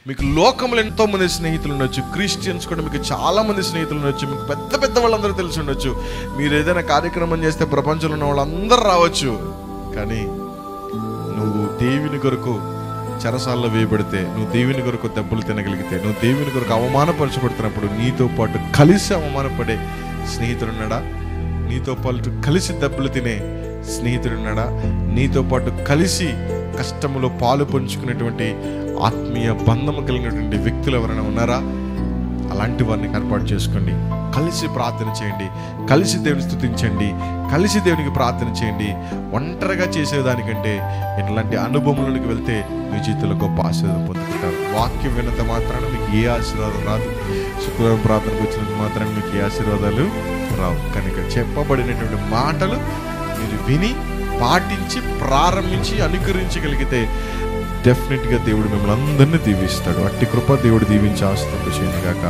మీకు లోకంలో ఎంతో మంది స్నేహితులు ఉండొచ్చు, క్రిస్టియన్స్ కూడా మీకు చాలా మంది స్నేహితులు ఉండొచ్చు, మీకు పెద్ద పెద్ద వాళ్ళందరూ తెలిసి ఉండొచ్చు. మీరు ఏదైనా కార్యక్రమం చేస్తే ప్రపంచంలో ఉన్న వాళ్ళందరూ రావచ్చు. కానీ నువ్వు దేవుని కొరకు చెరసాల్లో వేయబడితే, నువ్వు దేవుని కొరకు దెబ్బలు తినగలిగితే, నువ్వు దేవుని కొరకు అవమానపరచబడుతున్నప్పుడు నీతో పాటు కలిసి అవమానపడే స్నేహితుడున్నాడా? నీతో పాటు కలిసి దెబ్బలు తినే స్నేహితుడున్నాడా? నీతో పాటు కలిసి కష్టములో పాలు పంచుకునేటువంటి ఆత్మీయ బంధము కలిగినటువంటి వ్యక్తులు ఎవరైనా ఉన్నారా? అలాంటి వారిని ఏర్పాటు చేసుకోండి. కలిసి ప్రార్థన చేయండి, కలిసి దేవుని స్తుతించండి, కలిసి దేవునికి ప్రార్థన చేయండి. ఒంటరిగా చేసేదానికంటే ఇట్లాంటి అనుభవంలోనికి వెళ్తే మీ జీవితంలో గొప్ప ఆశీర్వాదం పొందుకుంటారు. వాక్యం వినంత మాత్రాన మీకు ఏ ఆశీర్వాదం రాదు. శుక్రవారం ప్రార్థనకు వచ్చినంత మాత్రాన మీకు ఏ ఆశీర్వాదాలు రావు. కనుక చెప్పబడినటువంటి మాటలు మీరు విని పాటించి ప్రారంభించి అనుకరించగలిగితే డెఫినెట్గా దేవుడు మిమ్మల్ని అందరినీ దీవిస్తాడు. అట్టి కృప దేవుడు దీవించి ఆశీర్వదించుగాక.